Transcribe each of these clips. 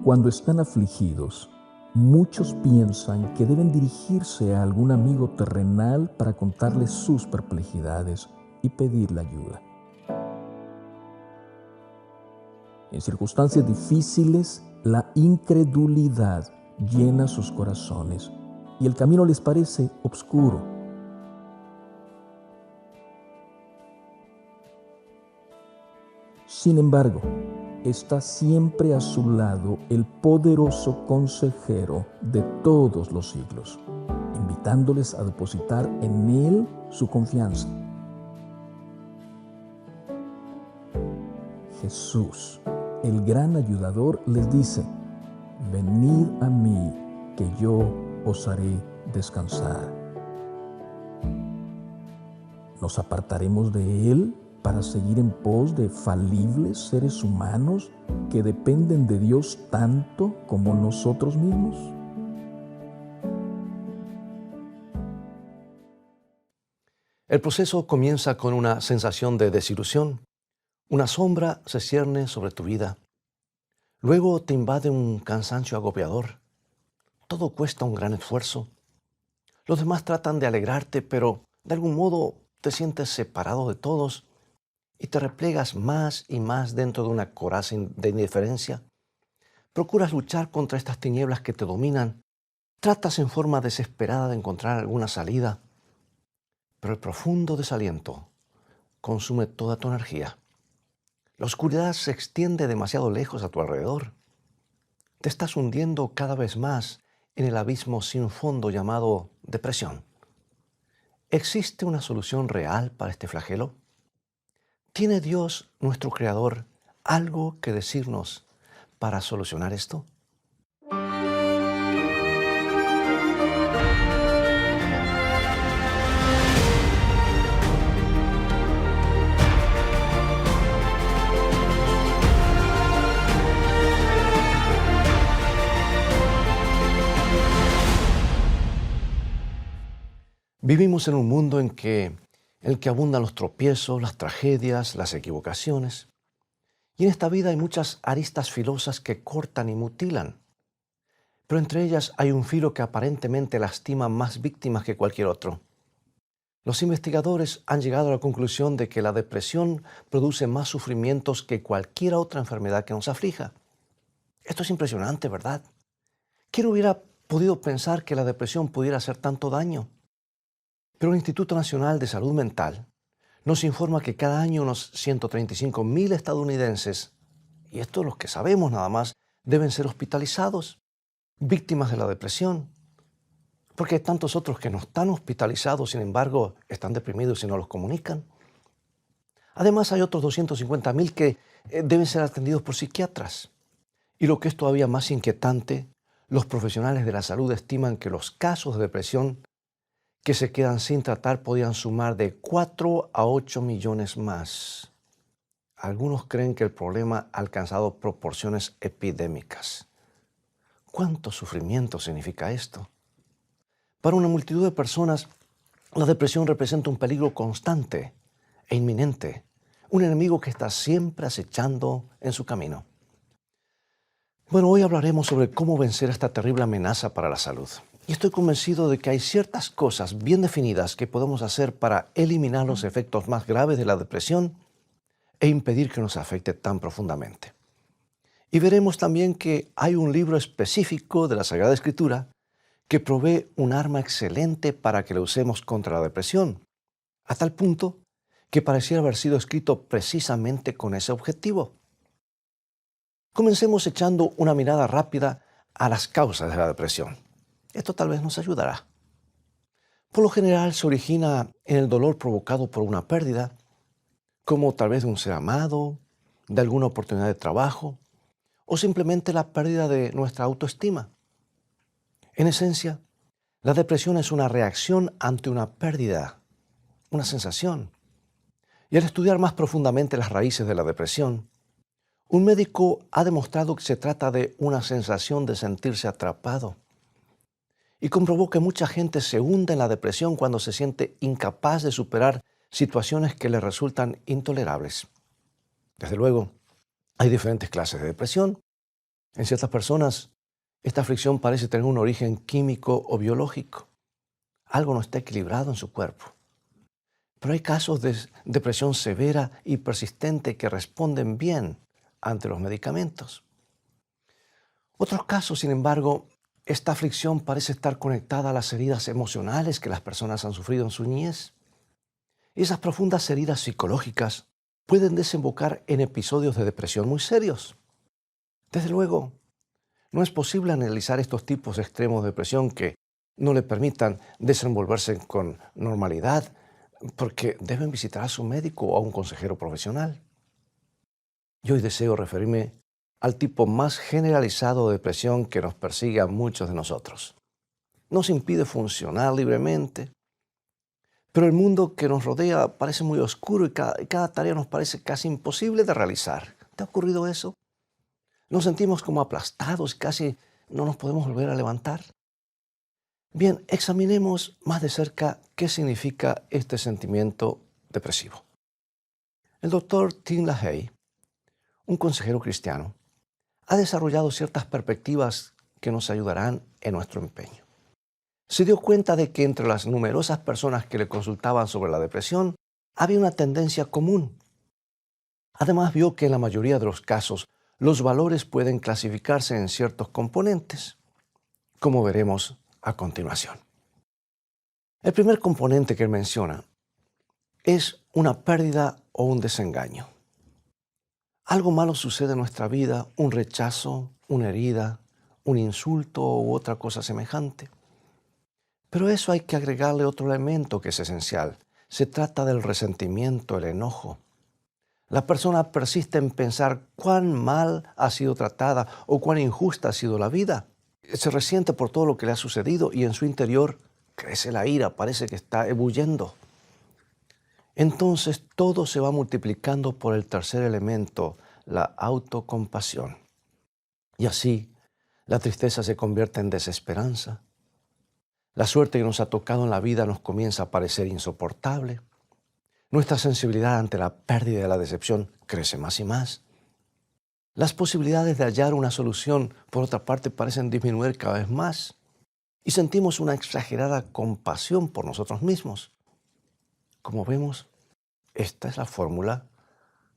Cuando están afligidos, muchos piensan que deben dirigirse a algún amigo terrenal para contarle sus perplejidades y pedirle ayuda. En circunstancias difíciles, la incredulidad llena sus corazones y el camino les parece oscuro. Sin embargo, está siempre a su lado el poderoso consejero de todos los siglos, invitándoles a depositar en Él su confianza. Jesús, el gran ayudador, les dice: venid a mí, que yo os haré descansar. ¿Nos apartaremos de Él para seguir en pos de falibles seres humanos que dependen de Dios tanto como nosotros mismos? El proceso comienza con una sensación de desilusión. Una sombra se cierne sobre tu vida. Luego te invade un cansancio agobiador. Todo cuesta un gran esfuerzo. Los demás tratan de alegrarte, pero de algún modo te sientes separado de todos y te replegas más y más dentro de una coraza de indiferencia. Procuras luchar contra estas tinieblas que te dominan. Tratas en forma desesperada de encontrar alguna salida, pero el profundo desaliento consume toda tu energía. La oscuridad se extiende demasiado lejos a tu alrededor. Te estás hundiendo cada vez más en el abismo sin fondo llamado depresión. ¿Existe una solución real para este flagelo? ¿Tiene Dios, nuestro Creador, algo que decirnos para solucionar esto? Vivimos en un mundo en el que abundan los tropiezos, las tragedias, las equivocaciones. Y en esta vida hay muchas aristas filosas que cortan y mutilan. Pero entre ellas hay un filo que aparentemente lastima más víctimas que cualquier otro. Los investigadores han llegado a la conclusión de que la depresión produce más sufrimientos que cualquier otra enfermedad que nos aflija. Esto es impresionante, ¿verdad? ¿Quién hubiera podido pensar que la depresión pudiera hacer tanto daño? Pero el Instituto Nacional de Salud Mental nos informa que cada año unos 135,000 estadounidenses, y esto es lo que sabemos nada más, deben ser hospitalizados, víctimas de la depresión. Porque hay tantos otros que no están hospitalizados, sin embargo, están deprimidos y no los comunican. Además, hay otros 250,000 que deben ser atendidos por psiquiatras. Y lo que es todavía más inquietante, los profesionales de la salud estiman que los casos de depresión que se quedan sin tratar podrían sumar de 4 a 8 millones más. Algunos creen que el problema ha alcanzado proporciones epidémicas. ¿Cuánto sufrimiento significa esto? Para una multitud de personas, la depresión representa un peligro constante e inminente, un enemigo que está siempre acechando en su camino. Bueno, hoy hablaremos sobre cómo vencer esta terrible amenaza para la salud. Y estoy convencido de que hay ciertas cosas bien definidas que podemos hacer para eliminar los efectos más graves de la depresión e impedir que nos afecte tan profundamente. Y veremos también que hay un libro específico de la Sagrada Escritura que provee un arma excelente para que lo usemos contra la depresión, a tal punto que pareciera haber sido escrito precisamente con ese objetivo. Comencemos echando una mirada rápida a las causas de la depresión. Esto tal vez nos ayudará. Por lo general se origina en el dolor provocado por una pérdida, como tal vez de un ser amado, de alguna oportunidad de trabajo, o simplemente la pérdida de nuestra autoestima. En esencia, la depresión es una reacción ante una pérdida, una sensación. Y al estudiar más profundamente las raíces de la depresión, un médico ha demostrado que se trata de una sensación de sentirse atrapado. Y comprobó que mucha gente se hunde en la depresión cuando se siente incapaz de superar situaciones que le resultan intolerables. Desde luego, hay diferentes clases de depresión En ciertas personas, esta aflicción parece tener un origen químico o biológico. Algo no está equilibrado en su cuerpo. Pero hay casos de depresión severa y persistente que responden bien ante los medicamentos. Otros casos, sin embargo, esta aflicción parece estar conectada a las heridas emocionales que las personas han sufrido en su niñez. Y esas profundas heridas psicológicas pueden desembocar en episodios de depresión muy serios. Desde luego, no es posible analizar estos tipos extremos de depresión que no le permitan desenvolverse con normalidad, porque deben visitar a su médico o a un consejero profesional. Y hoy deseo referirme al tipo más generalizado de depresión que nos persigue a muchos de nosotros. Nos impide funcionar libremente, pero el mundo que nos rodea parece muy oscuro y cada tarea nos parece casi imposible de realizar. ¿Te ha ocurrido eso? Nos sentimos como aplastados y casi no nos podemos volver a levantar. Bien, examinemos más de cerca qué significa este sentimiento depresivo. El doctor Tim LaHaye, un consejero cristiano, ha desarrollado ciertas perspectivas que nos ayudarán en nuestro empeño. Se dio cuenta de que entre las numerosas personas que le consultaban sobre la depresión había una tendencia común. Además, vio que en la mayoría de los casos los valores pueden clasificarse en ciertos componentes, como veremos a continuación. El primer componente que él menciona es una pérdida o un desengaño. Algo malo sucede en nuestra vida, un rechazo, una herida, un insulto u otra cosa semejante. Pero a eso hay que agregarle otro elemento que es esencial. Se trata del resentimiento, el enojo. La persona persiste en pensar cuán mal ha sido tratada o cuán injusta ha sido la vida. Se resiente por todo lo que le ha sucedido y en su interior crece la ira, parece que está ebulliendo. Entonces todo se va multiplicando por el tercer elemento, la autocompasión. Y así la tristeza se convierte en desesperanza. La suerte que nos ha tocado en la vida nos comienza a parecer insoportable. Nuestra sensibilidad ante la pérdida y la decepción crece más y más. Las posibilidades de hallar una solución, por otra parte, parecen disminuir cada vez más. Y sentimos una exagerada compasión por nosotros mismos. Como vemos, esta es la fórmula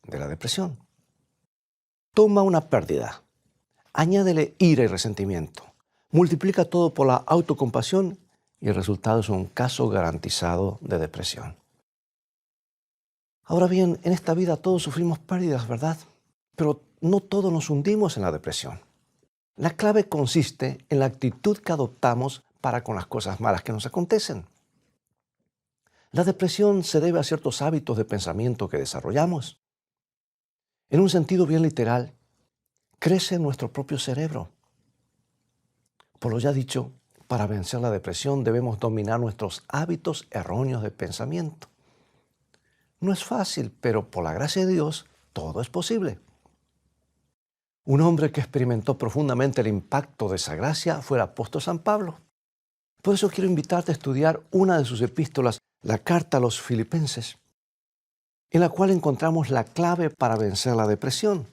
de la depresión. Toma una pérdida, añádele ira y resentimiento, multiplica todo por la autocompasión y el resultado es un caso garantizado de depresión. Ahora bien, en esta vida todos sufrimos pérdidas, ¿verdad? Pero no todos nos hundimos en la depresión. La clave consiste en la actitud que adoptamos para con las cosas malas que nos acontecen. La depresión se debe a ciertos hábitos de pensamiento que desarrollamos. En un sentido bien literal, crece en nuestro propio cerebro. Por lo ya dicho, para vencer la depresión debemos dominar nuestros hábitos erróneos de pensamiento. No es fácil, pero por la gracia de Dios, todo es posible. Un hombre que experimentó profundamente el impacto de esa gracia fue el apóstol San Pablo. Por eso quiero invitarte a estudiar una de sus epístolas, la carta a los Filipenses, en la cual encontramos la clave para vencer la depresión.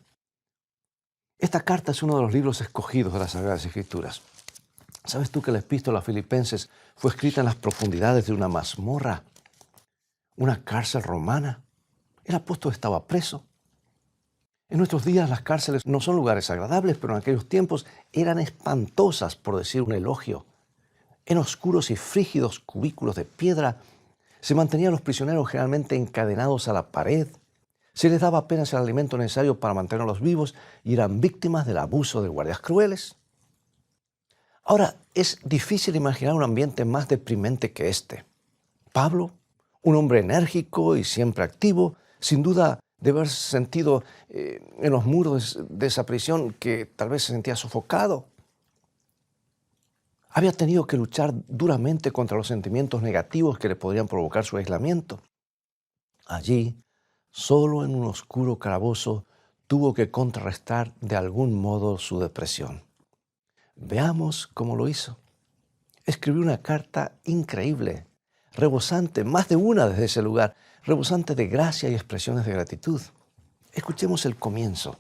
Esta carta es uno de los libros escogidos de las Sagradas Escrituras. ¿Sabes tú que la epístola a Filipenses fue escrita en las profundidades de una mazmorra, una cárcel romana? El apóstol estaba preso. En nuestros días las cárceles no son lugares agradables, pero en aquellos tiempos eran espantosas, por decir un elogio. En oscuros y frígidos cubículos de piedra se mantenían a los prisioneros generalmente encadenados a la pared. Se les daba apenas el alimento necesario para mantenerlos vivos y eran víctimas del abuso de guardias crueles. Ahora, es difícil imaginar un ambiente más deprimente que este. Pablo, un hombre enérgico y siempre activo, sin duda de haberse sentido en los muros de esa prisión que tal vez se sentía sofocado. Había tenido que luchar duramente contra los sentimientos negativos que le podrían provocar su aislamiento. Allí, solo en un oscuro calabozo, tuvo que contrarrestar de algún modo su depresión. Veamos cómo lo hizo. Escribió una carta increíble, rebosante, más de una desde ese lugar, rebosante de gracia y expresiones de gratitud. Escuchemos el comienzo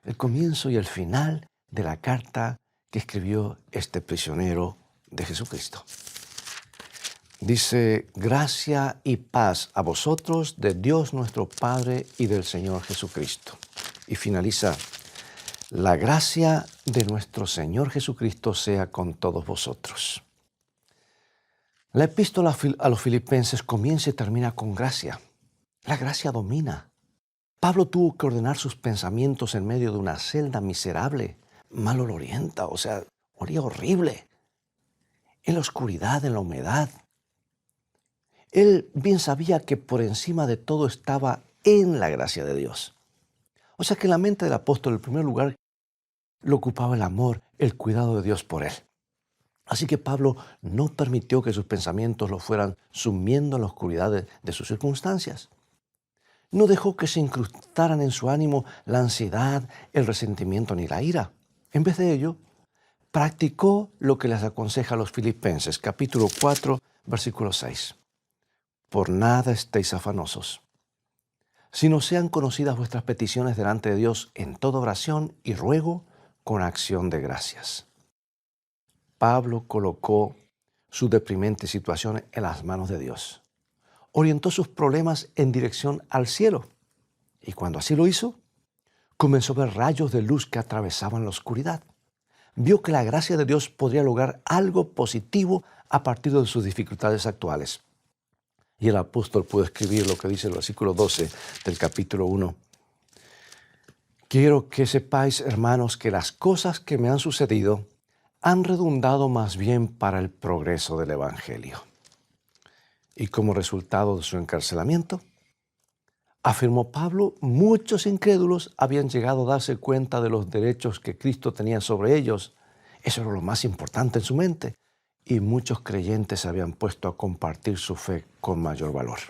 y el final de la carta que escribió este prisionero de Jesucristo. Dice, gracia y paz a vosotros de Dios nuestro Padre y del Señor Jesucristo. Y finaliza, la gracia de nuestro Señor Jesucristo sea con todos vosotros. La epístola a los Filipenses comienza y termina con gracia. La gracia domina. Pablo tuvo que ordenar sus pensamientos en medio de una celda miserable, malolorienta, olía horrible, en la oscuridad, en la humedad. Él bien sabía que por encima de todo estaba en la gracia de Dios. O sea que en la mente del apóstol, en primer lugar, lo ocupaba el amor, el cuidado de Dios por él. Así que Pablo no permitió que sus pensamientos lo fueran sumiendo en la oscuridad de sus circunstancias. No dejó que se incrustaran en su ánimo la ansiedad, el resentimiento ni la ira. En vez de ello, practicó lo que les aconseja a los Filipenses, capítulo 4, versículo 6. Por nada estéis afanosos, sino sean conocidas vuestras peticiones delante de Dios en toda oración y ruego con acción de gracias. Pablo colocó su deprimente situación en las manos de Dios. Orientó sus problemas en dirección al cielo. Y cuando así lo hizo, comenzó a ver rayos de luz que atravesaban la oscuridad. Vio que la gracia de Dios podría lograr algo positivo a partir de sus dificultades actuales. Y el apóstol pudo escribir lo que dice el versículo 12 del capítulo 1. Quiero que sepáis, hermanos, que las cosas que me han sucedido han redundado más bien para el progreso del Evangelio. Y como resultado de su encarcelamiento, afirmó Pablo, muchos incrédulos habían llegado a darse cuenta de los derechos que Cristo tenía sobre ellos. Eso era lo más importante en su mente. Y muchos creyentes se habían puesto a compartir su fe con mayor valor.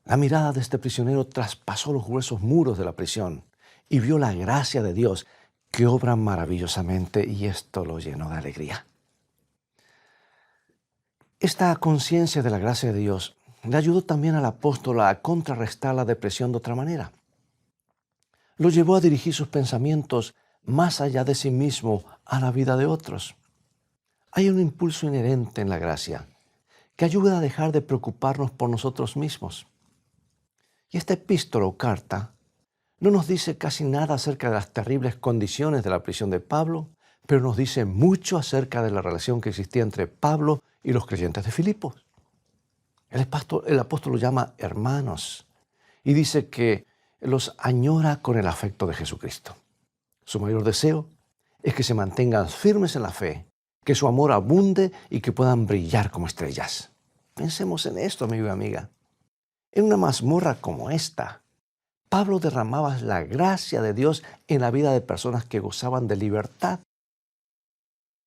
La mirada de este prisionero traspasó los gruesos muros de la prisión y vio la gracia de Dios que obra maravillosamente, y esto lo llenó de alegría. Esta conciencia de la gracia de Dios le ayudó también al apóstol a contrarrestar la depresión de otra manera. Lo llevó a dirigir sus pensamientos más allá de sí mismo a la vida de otros. Hay un impulso inherente en la gracia que ayuda a dejar de preocuparnos por nosotros mismos. Y esta epístola o carta no nos dice casi nada acerca de las terribles condiciones de la prisión de Pablo, pero nos dice mucho acerca de la relación que existía entre Pablo y los creyentes de Filipos. El apóstol los llama hermanos y dice que los añora con el afecto de Jesucristo. Su mayor deseo es que se mantengan firmes en la fe, que su amor abunde y que puedan brillar como estrellas. Pensemos en esto, amigo y amiga. En una mazmorra como esta, Pablo derramaba la gracia de Dios en la vida de personas que gozaban de libertad.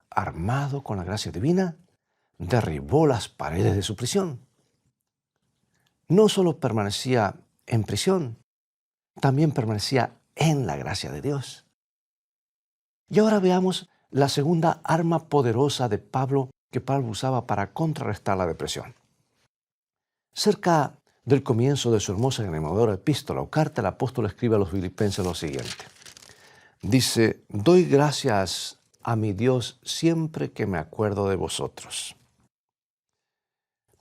Armado con la gracia divina, derribó las paredes de su prisión. No solo permanecía en prisión, también permanecía en la gracia de Dios. Y ahora veamos la segunda arma poderosa de Pablo que Pablo usaba para contrarrestar la depresión. Cerca del comienzo de su hermosa y animadora epístola o carta, el apóstol escribe a los filipenses lo siguiente. Dice, doy gracias a mi Dios siempre que me acuerdo de vosotros.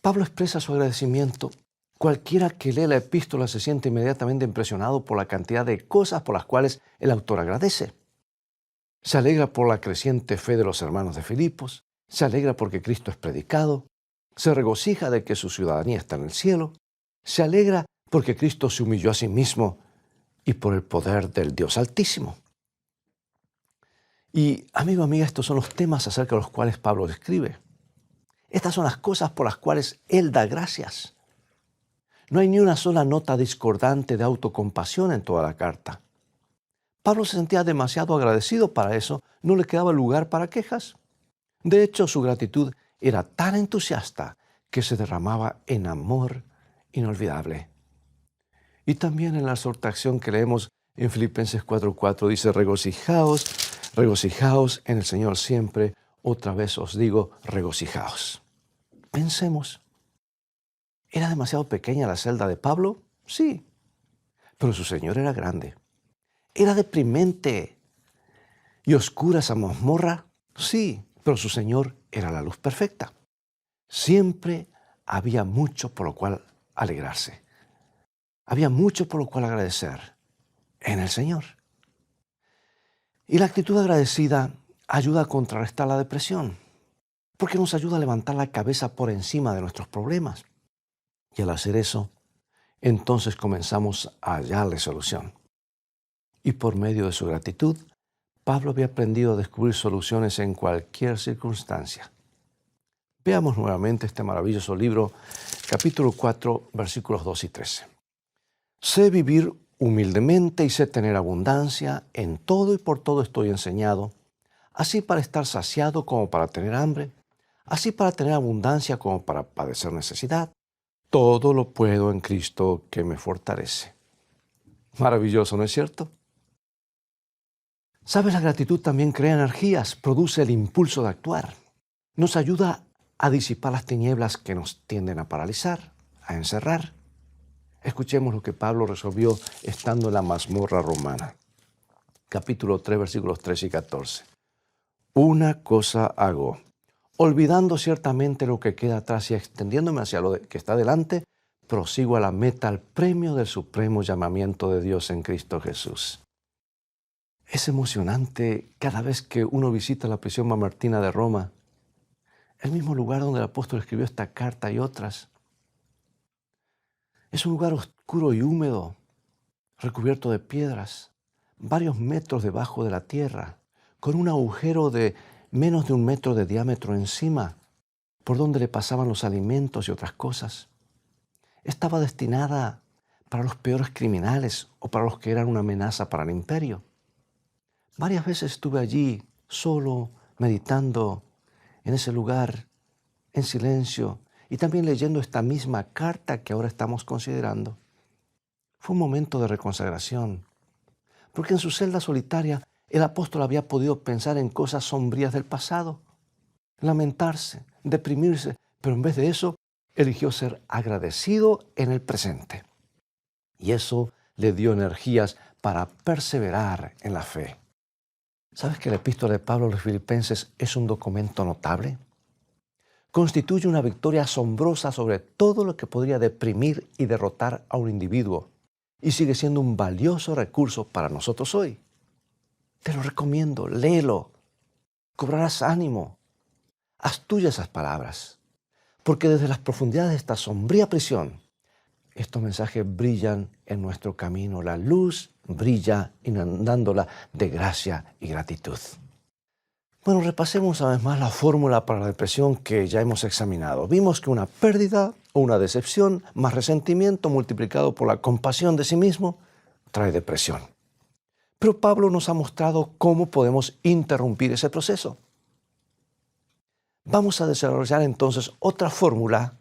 Pablo expresa su agradecimiento. Cualquiera que lee la epístola se siente inmediatamente impresionado por la cantidad de cosas por las cuales el autor agradece. Se alegra por la creciente fe de los hermanos de Filipos, se alegra porque Cristo es predicado, se regocija de que su ciudadanía está en el cielo, se alegra porque Cristo se humilló a sí mismo y por el poder del Dios Altísimo. Y, amigo, amiga, estos son los temas acerca de los cuales Pablo escribe. Estas son las cosas por las cuales él da gracias. No hay ni una sola nota discordante de autocompasión en toda la carta. Pablo se sentía demasiado agradecido para eso, no le quedaba lugar para quejas. De hecho, su gratitud era tan entusiasta que se derramaba en amor inolvidable. Y también en la exhortación que leemos en Filipenses 4:4 dice, regocijaos en el Señor siempre. Otra vez os digo, regocijaos. Pensemos, ¿era demasiado pequeña la celda de Pablo? Sí, pero su Señor era grande. Era deprimente ¿Y oscura esa mazmorra? Sí, pero su Señor era la luz perfecta. Siempre había mucho por lo cual alegrarse. Había mucho por lo cual agradecer en el Señor. Y la actitud agradecida ayuda a contrarrestar la depresión, porque nos ayuda a levantar la cabeza por encima de nuestros problemas. Y al hacer eso, entonces comenzamos a hallarle solución. Y por medio de su gratitud, Pablo había aprendido a descubrir soluciones en cualquier circunstancia. Veamos nuevamente este maravilloso libro, capítulo 4, versículos 2 y 13. Sé vivir humildemente y sé tener abundancia, en todo y por todo estoy enseñado, así para estar saciado como para tener hambre, así para tener abundancia como para padecer necesidad. Todo lo puedo en Cristo que me fortalece. Maravilloso, ¿no es cierto? ¿Sabes? La gratitud también crea energías, produce el impulso de actuar. Nos ayuda a disipar las tinieblas que nos tienden a paralizar, a encerrar. Escuchemos lo que Pablo resolvió estando en la mazmorra romana. Capítulo 3, versículos 13 y 14. Una cosa hago, olvidando ciertamente lo que queda atrás y extendiéndome hacia lo que está delante, prosigo a la meta, al premio del supremo llamamiento de Dios en Cristo Jesús. Es emocionante cada vez que uno visita la prisión mamertina de Roma, el mismo lugar donde el apóstol escribió esta carta y otras. Es un lugar oscuro y húmedo, recubierto de piedras, varios metros debajo de la tierra, con un agujero de menos de 1 metro de diámetro encima, por donde le pasaban los alimentos y otras cosas. Estaba destinada para los peores criminales o para los que eran una amenaza para el imperio. Varias veces estuve allí, solo, meditando en ese lugar, en silencio, y también leyendo esta misma carta que ahora estamos considerando. Fue un momento de reconsagración, porque en su celda solitaria el apóstol había podido pensar en cosas sombrías del pasado, lamentarse, deprimirse, pero en vez de eso, eligió ser agradecido en el presente. Y eso le dio energías para perseverar en la fe. ¿Sabes que la epístola de Pablo a los Filipenses es un documento notable? Constituye una victoria asombrosa sobre todo lo que podría deprimir y derrotar a un individuo, y sigue siendo un valioso recurso para nosotros hoy. Te lo recomiendo, léelo, cobrarás ánimo, haz tuyas esas palabras, porque desde las profundidades de esta sombría prisión, estos mensajes brillan en nuestro camino. La luz brilla inundándola de gracia y gratitud. Bueno, repasemos una vez más la fórmula para la depresión que ya hemos examinado. Vimos que una pérdida o una decepción más resentimiento multiplicado por la compasión de sí mismo trae depresión. Pero Pablo nos ha mostrado cómo podemos interrumpir ese proceso. Vamos a desarrollar entonces otra fórmula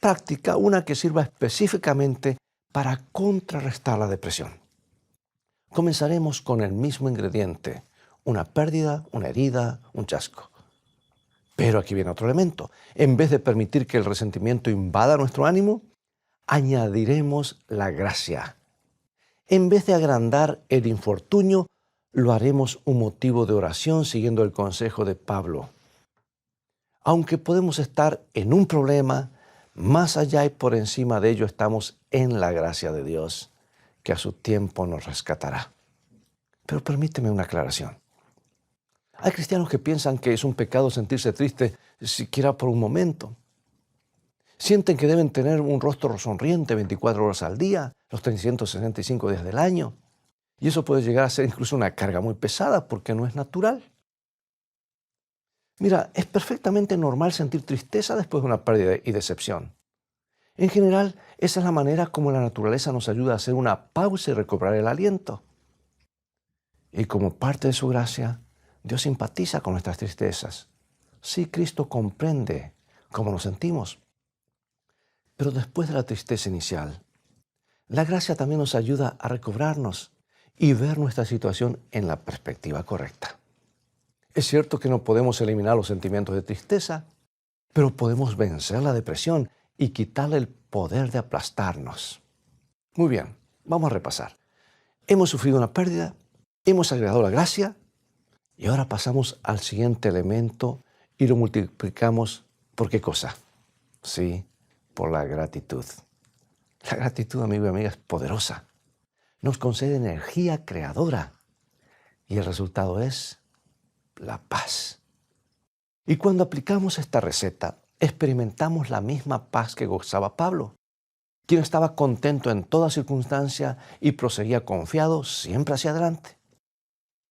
práctica, una que sirva específicamente para contrarrestar la depresión. Comenzaremos con el mismo ingrediente, una pérdida, una herida, un chasco. Pero aquí viene otro elemento. En vez de permitir que el resentimiento invada nuestro ánimo, añadiremos la gracia. En vez de agrandar el infortunio, lo haremos un motivo de oración siguiendo el consejo de Pablo. Aunque podemos estar en un problema, más allá y por encima de ello estamos en la gracia de Dios, que a su tiempo nos rescatará. Pero permíteme una aclaración. Hay cristianos que piensan que es un pecado sentirse triste siquiera por un momento. Sienten que deben tener un rostro sonriente 24 horas al día, los 365 días del año. Y eso puede llegar a ser incluso una carga muy pesada porque no es natural. Mira, es perfectamente normal sentir tristeza después de una pérdida y decepción. En general, esa es la manera como la naturaleza nos ayuda a hacer una pausa y recobrar el aliento. Y como parte de su gracia, Dios simpatiza con nuestras tristezas. Sí, Cristo comprende cómo nos sentimos. Pero después de la tristeza inicial, la gracia también nos ayuda a recobrarnos y ver nuestra situación en la perspectiva correcta. Es cierto que no podemos eliminar los sentimientos de tristeza, pero podemos vencer la depresión y quitarle el poder de aplastarnos. Muy bien, vamos a repasar. Hemos sufrido una pérdida, hemos agregado la gracia Y ahora pasamos al siguiente elemento y lo multiplicamos ¿por qué cosa? Sí, por la gratitud. La gratitud, amigo y amiga, es poderosa. Nos concede energía creadora y el resultado es la paz. Y cuando aplicamos esta receta, experimentamos la misma paz que gozaba Pablo, quien estaba contento en toda circunstancia y proseguía confiado siempre hacia adelante.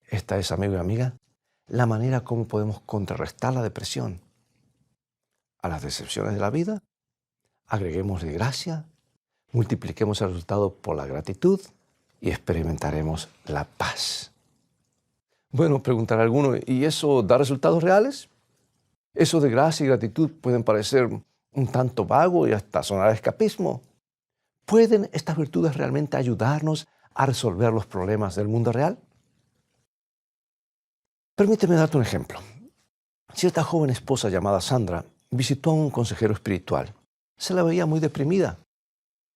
Esta es, amigo y amiga, la manera como podemos contrarrestar la depresión. A las decepciones de la vida, agreguémosle gracia, multipliquemos el resultado por la gratitud y experimentaremos la paz. Bueno, preguntará alguno, ¿y eso da resultados reales? Eso de gracia y gratitud pueden parecer un tanto vago y hasta sonar a escapismo. ¿Pueden estas virtudes realmente ayudarnos a resolver los problemas del mundo real? Permíteme darte un ejemplo. Cierta joven esposa llamada Sandra visitó a un consejero espiritual. Se la veía muy deprimida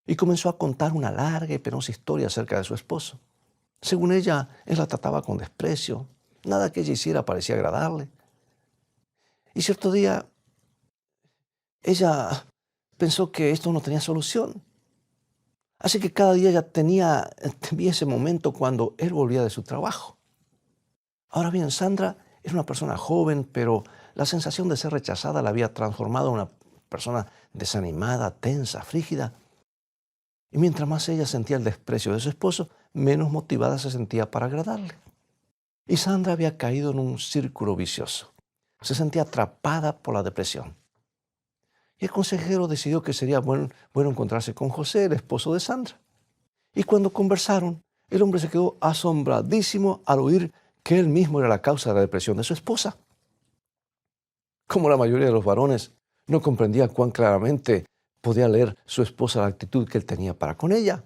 y comenzó a contar una larga y penosa historia acerca de su esposo. Según ella, él la trataba con desprecio. Nada que ella hiciera parecía agradarle. Y cierto día, ella pensó que esto no tenía solución. Así que cada día ella temía ese momento cuando él volvía de su trabajo. Ahora bien, Sandra era una persona joven, pero la sensación de ser rechazada la había transformado en una persona desanimada, tensa, frígida. Y mientras más ella sentía el desprecio de su esposo, menos motivada se sentía para agradarle. Y Sandra había caído en un círculo vicioso. Se sentía atrapada por la depresión. Y el consejero decidió que sería bueno encontrarse con José, el esposo de Sandra. Y cuando conversaron, el hombre se quedó asombradísimo al oír que él mismo era la causa de la depresión de su esposa. Como la mayoría de los varones, no comprendía cuán claramente podía leer su esposa la actitud que él tenía para con ella.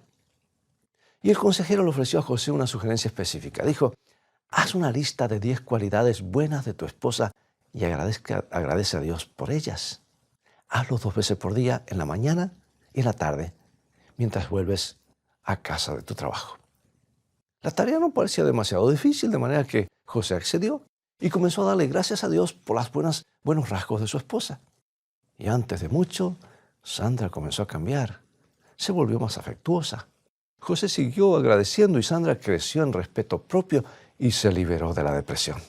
Y el consejero le ofreció a José una sugerencia específica. Dijo, haz una lista de 10 cualidades buenas de tu esposa y agradece a Dios por ellas. Hazlo 2 veces por día, en la mañana y en la tarde, mientras vuelves a casa de tu trabajo. La tarea no parecía demasiado difícil, de manera que José accedió y comenzó a darle gracias a Dios por los buenos rasgos de su esposa. Y antes de mucho, Sandra comenzó a cambiar. Se volvió más afectuosa. José siguió agradeciendo y Sandra creció en respeto propio y se liberó de la depresión.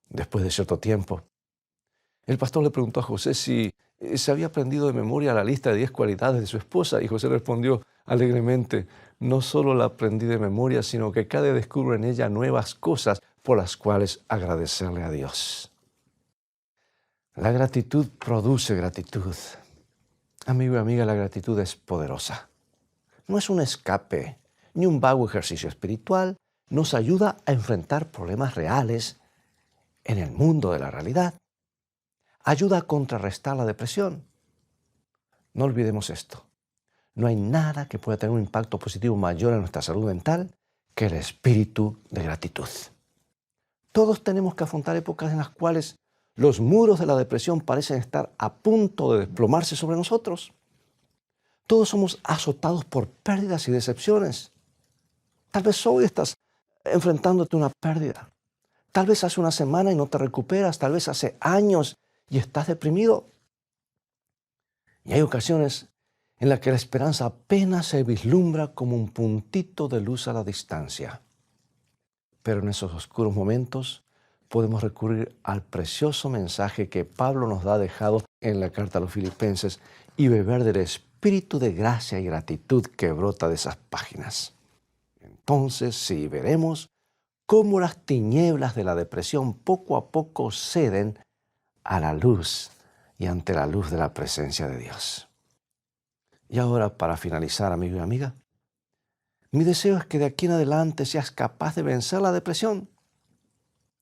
Después de cierto tiempo, el pastor le preguntó a José si se había aprendido de memoria la lista de 10 cualidades de su esposa y José respondió alegremente, no solo la aprendí de memoria, sino que cada día descubro en ella nuevas cosas por las cuales agradecerle a Dios. La gratitud produce gratitud. Amigo y amiga, la gratitud es poderosa. No es un escape ni un vago ejercicio espiritual. Nos ayuda a enfrentar problemas reales en el mundo de la realidad. Ayuda a contrarrestar la depresión. No olvidemos esto. No hay nada que pueda tener un impacto positivo mayor en nuestra salud mental que el espíritu de gratitud. Todos tenemos que afrontar épocas en las cuales los muros de la depresión parecen estar a punto de desplomarse sobre nosotros. Todos somos azotados por pérdidas y decepciones. Tal vez hoy estás enfrentándote a una pérdida. Tal vez hace una semana y no te recuperas. Tal vez hace años y estás deprimido. Y hay ocasiones en las que la esperanza apenas se vislumbra como un puntito de luz a la distancia. Pero en esos oscuros momentos podemos recurrir al precioso mensaje que Pablo nos ha dejado en la carta a los Filipenses y beber del espíritu de gracia y gratitud que brota de esas páginas. Entonces, sí, veremos cómo las tinieblas de la depresión poco a poco ceden a la luz y ante la luz de la presencia de Dios. Y ahora, para finalizar, amigo y amiga, mi deseo es que de aquí en adelante seas capaz de vencer la depresión.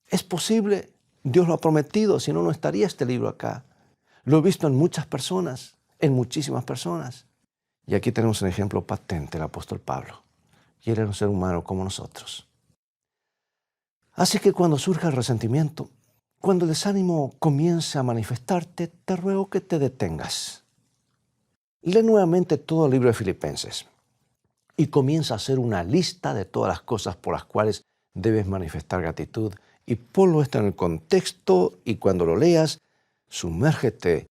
Es posible, Dios lo ha prometido, si no, no estaría este libro acá. Lo he visto en muchas personas, en muchísimas personas. Y aquí tenemos un ejemplo patente, el apóstol Pablo. Y él era un ser humano como nosotros. Así que cuando surja el resentimiento, cuando el desánimo comience a manifestarte, te ruego que te detengas. Lee nuevamente todo el libro de Filipenses y comienza a hacer una lista de todas las cosas por las cuales debes manifestar gratitud y ponlo esto en el contexto, y cuando lo leas, sumérgete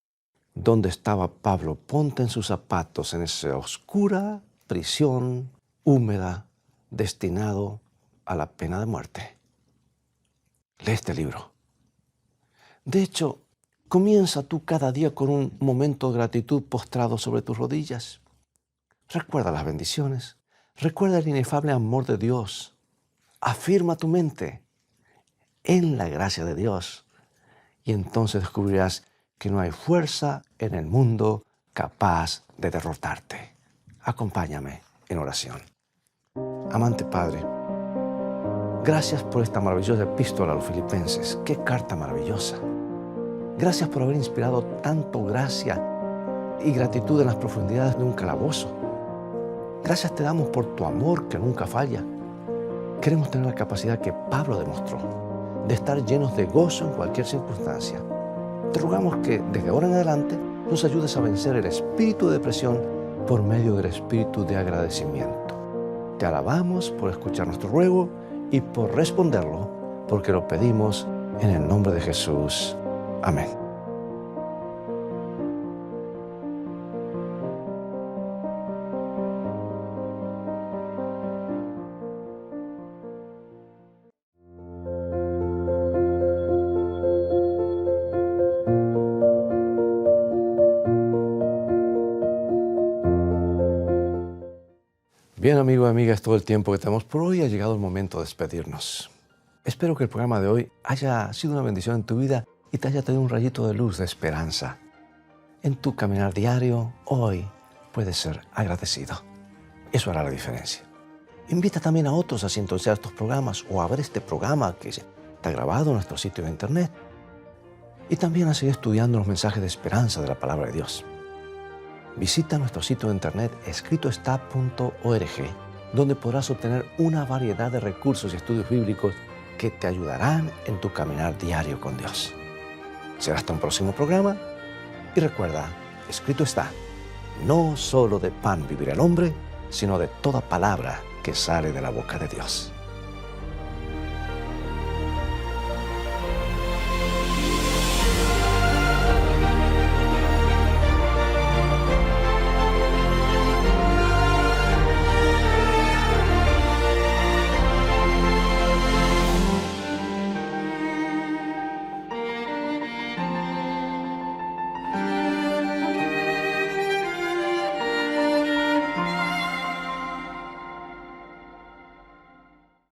donde estaba Pablo. Ponte en sus zapatos, en esa oscura prisión húmeda, destinado a la pena de muerte. Lee este libro. De hecho, comienza tú cada día con un momento de gratitud postrado sobre tus rodillas. Recuerda las bendiciones. Recuerda el inefable amor de Dios. Afirma tu mente en la gracia de Dios. Y entonces descubrirás que no hay fuerza en el mundo capaz de derrotarte. Acompáñame en oración. Amante Padre, gracias por esta maravillosa epístola a los Filipenses. ¡Qué carta maravillosa! Gracias por haber inspirado tanto gracia y gratitud en las profundidades de un calabozo. Gracias te damos por tu amor que nunca falla. Queremos tener la capacidad que Pablo demostró de estar llenos de gozo en cualquier circunstancia. Te rogamos que desde ahora en adelante nos ayudes a vencer el espíritu de depresión por medio del espíritu de agradecimiento. Te alabamos por escuchar nuestro ruego y por responderlo, porque lo pedimos en el nombre de Jesús. Amén. Bien, amigo y amiga, es todo el tiempo que tenemos por hoy. Ha llegado el momento de despedirnos. Espero que el programa de hoy haya sido una bendición en tu vida y te haya traído un rayito de luz, de esperanza. En tu caminar diario, hoy puedes ser agradecido. Eso hará la diferencia. Invita también a otros a sintonizar estos programas o a ver este programa que está grabado en nuestro sitio de internet. Y también a seguir estudiando los mensajes de esperanza de la palabra de Dios. Visita nuestro sitio de internet escritoestá.org, donde podrás obtener una variedad de recursos y estudios bíblicos que te ayudarán en tu caminar diario con Dios. Será hasta un próximo programa y recuerda, escrito está, no solo de pan vivirá el hombre, sino de toda palabra que sale de la boca de Dios.